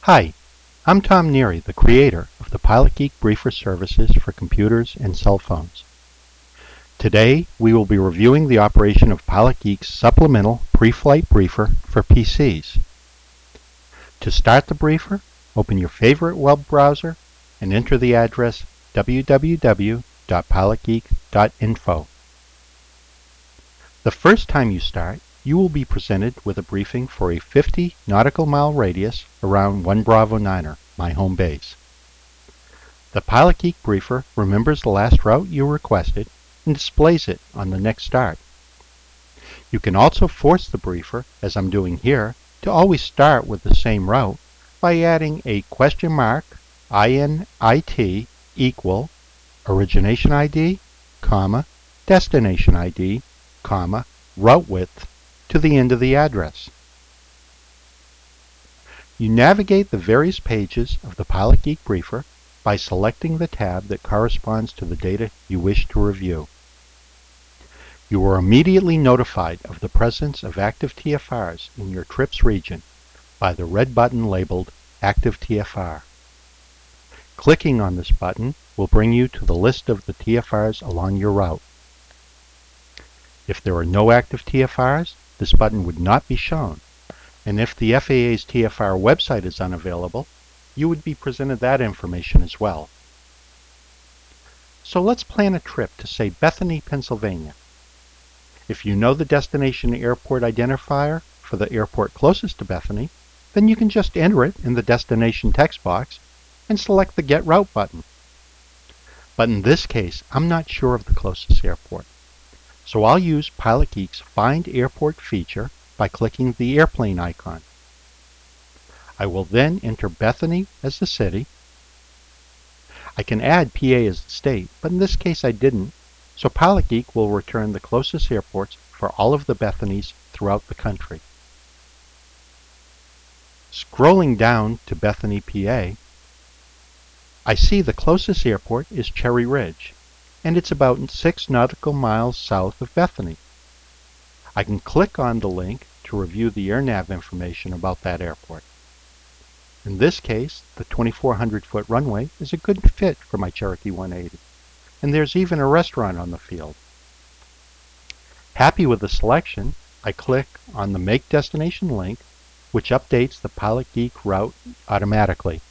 Hi, I'm Tom Neary, the creator of the PilotGEEK briefer services for computers and cell phones. Today, we will be reviewing the operation of PilotGEEK's supplemental pre-flight briefer for PCs. To start the briefer, open your favorite web browser and enter the address www.pilotgeek.info. The first time you start, you will be presented with a briefing for a 50 nautical mile radius around 1 Bravo 9er, my home base. The PilotGEEK briefer remembers the last route you requested and displays it on the next start. You can also force the briefer, as I'm doing here, to always start with the same route by adding a question mark INIT equal origination ID, comma, destination ID, comma, route width to the end of the address. You navigate the various pages of the PilotGEEK briefer by selecting the tab that corresponds to the data you wish to review. You are immediately notified of the presence of active TFRs in your trip's region by the red button labeled Active TFR. Clicking on this button will bring you to the list of the TFRs along your route. If there are no active TFRs, this button would not be shown, and if the FAA's TFR website is unavailable, you would be presented that information as well. So let's plan a trip to, say, Bethany, Pennsylvania. If you know the destination airport identifier for the airport closest to Bethany, then you can just enter it in the destination text box and select the Get Route button. But in this case, I'm not sure of the closest airport. So I'll use PilotGEEK's Find Airport feature by clicking the airplane icon. I will then enter Bethany as the city. I can add PA as the state, but in this case I didn't, so PilotGEEK will return the closest airports for all of the Bethanys throughout the country. Scrolling down to Bethany, PA, I see the closest airport is Cherry Ridge, and it's about 6 nautical miles south of Bethany. I can click on the link to review the AirNav information about that airport. In this case, the 2,400-foot runway is a good fit for my Cherokee 180, and there's even a restaurant on the field. Happy with the selection, I click on the Make Destination link, which updates the PilotGEEK route automatically.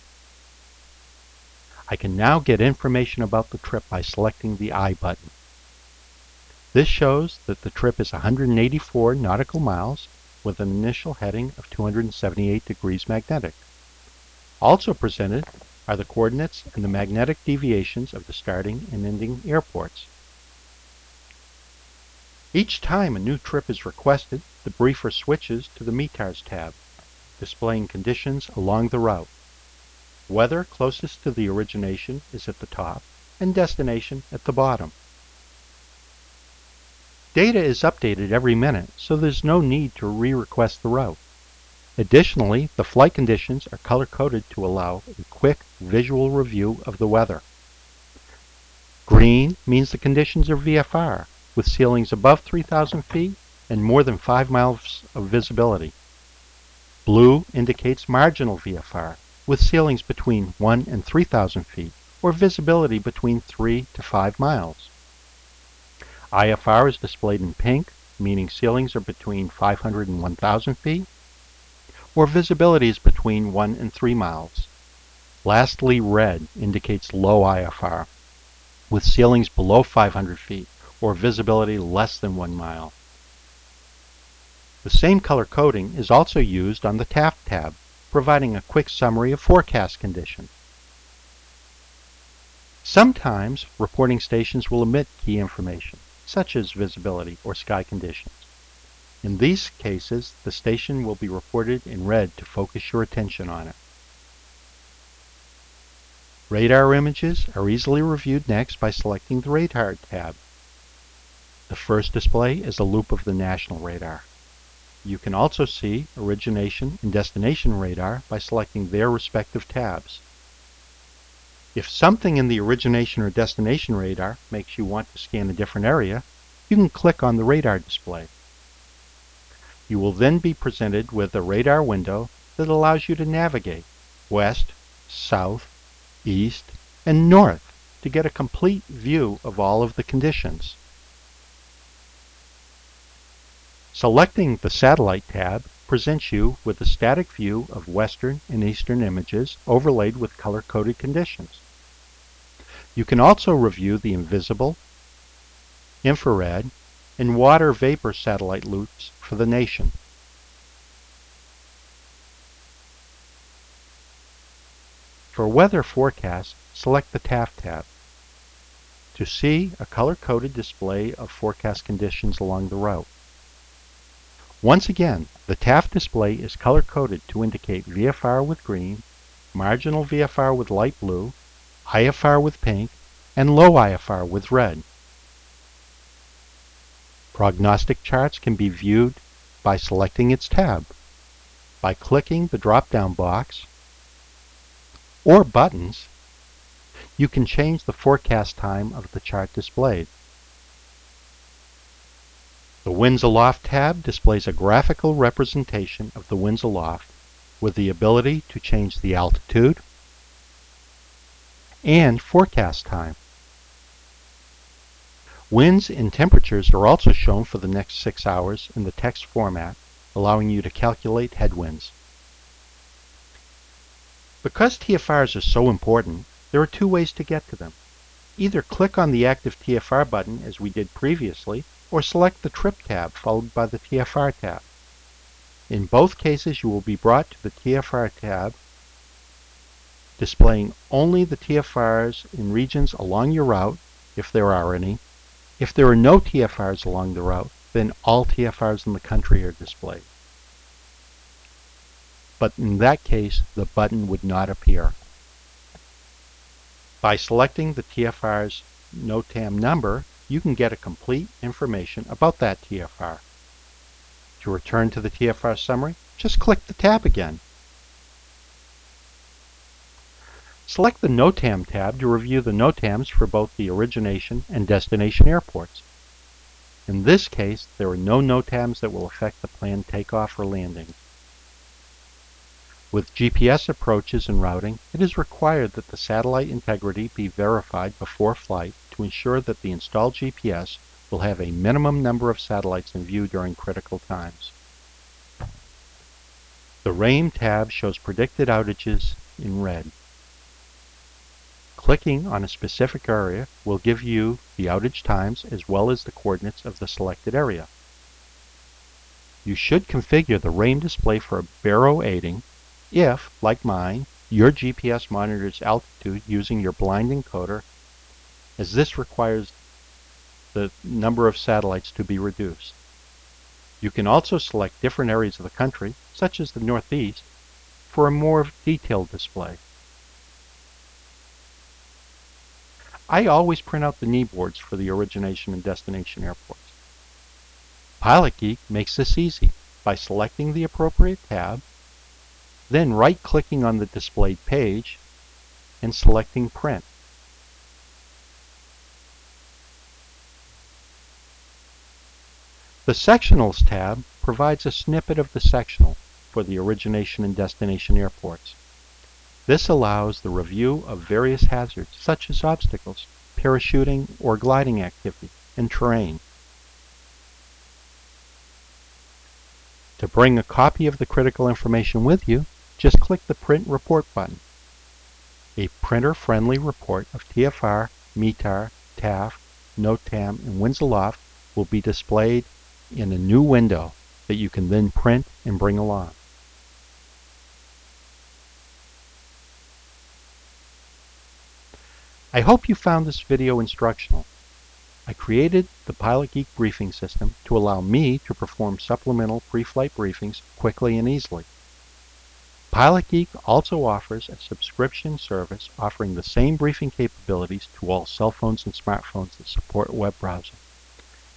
I can now get information about the trip by selecting the I button. This shows that the trip is 184 nautical miles with an initial heading of 278 degrees magnetic. Also presented are the coordinates and the magnetic deviations of the starting and ending airports. Each time a new trip is requested, the briefer switches to the METARS tab, displaying conditions along the route. Weather closest to the origination is at the top and destination at the bottom. Data is updated every minute, so there's no need to re-request the route. Additionally, the flight conditions are color-coded to allow a quick visual review of the weather. Green means the conditions are VFR, with ceilings above 3,000 feet and more than 5 miles of visibility. Blue indicates marginal VFR, with ceilings between 1 and 3,000 feet, or visibility between 3 to 5 miles. IFR is displayed in pink, meaning ceilings are between 500 and 1,000 feet, or visibility is between 1 and 3 miles. Lastly, red indicates low IFR, with ceilings below 500 feet, or visibility less than 1 mile. The same color coding is also used on the TAF tab, providing a quick summary of forecast conditions. Sometimes reporting stations will omit key information, such as visibility or sky conditions. In these cases, the station will be reported in red to focus your attention on it. Radar images are easily reviewed next by selecting the Radar tab. The first display is a loop of the national radar. You can also see origination and destination radar by selecting their respective tabs. If something in the origination or destination radar makes you want to scan a different area, you can click on the radar display. You will then be presented with a radar window that allows you to navigate, west, south, east, and north to get a complete view of all of the conditions. Selecting the Satellite tab presents you with a static view of western and eastern images overlaid with color-coded conditions. You can also review the invisible, infrared, and water vapor satellite loops for the nation. For weather forecast, select the TAF tab to see a color-coded display of forecast conditions along the route. Once again, the TAF display is color-coded to indicate VFR with green, marginal VFR with light blue, IFR with pink, and low IFR with red. Prognostic charts can be viewed by selecting its tab, by clicking the drop-down box or buttons. You can change the forecast time of the chart displayed. The Winds Aloft tab displays a graphical representation of the winds aloft with the ability to change the altitude and forecast time. Winds and temperatures are also shown for the next 6 hours in the text format, allowing you to calculate headwinds. Because TFRs are so important, there are two ways to get to them. Either click on the active TFR button as we did previously, or select the Trip tab followed by the TFR tab. In both cases, you will be brought to the TFR tab, displaying only the TFRs in regions along your route, if there are any. If there are no TFRs along the route, then all TFRs in the country are displayed. But in that case, the button would not appear. By selecting the TFR's NOTAM number, you can get a complete information about that TFR. To return to the TFR summary, just click the tab again. Select the NOTAM tab to review the NOTAMs for both the origination and destination airports. In this case, there are no NOTAMs that will affect the planned takeoff or landing. With GPS approaches and routing, it is required that the satellite integrity be verified before flight to ensure that the installed GPS will have a minimum number of satellites in view during critical times. The RAIN tab shows predicted outages in red. Clicking on a specific area will give you the outage times as well as the coordinates of the selected area. You should configure the RAIN display for baro aiding if, like mine, your GPS monitors altitude using your blind encoder, as this requires the number of satellites to be reduced. You can also select different areas of the country, such as the Northeast, for a more detailed display. I always print out the knee boards for the origination and destination airports. PilotGEEK makes this easy by selecting the appropriate tab, then right-clicking on the displayed page and selecting Print. The Sectionals tab provides a snippet of the sectional for the origination and destination airports. This allows the review of various hazards such as obstacles, parachuting or gliding activity, and terrain. To bring a copy of the critical information with you, just click the Print Report button. A printer-friendly report of TFR, METAR, TAF, NOTAM, and Winds Aloft will be displayed in a new window that you can then print and bring along. I hope you found this video instructional. I created the PilotGEEK briefing system to allow me to perform supplemental pre-flight briefings quickly and easily. PilotGEEK also offers a subscription service offering the same briefing capabilities to all cell phones and smartphones that support web browsing,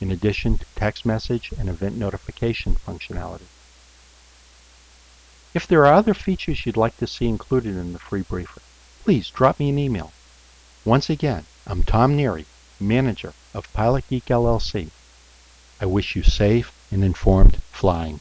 in addition to text message and event notification functionality. If there are other features you'd like to see included in the free briefer, please drop me an email. Once again, I'm Tom Neary, manager of PilotGEEK LLC. I wish you safe and informed flying.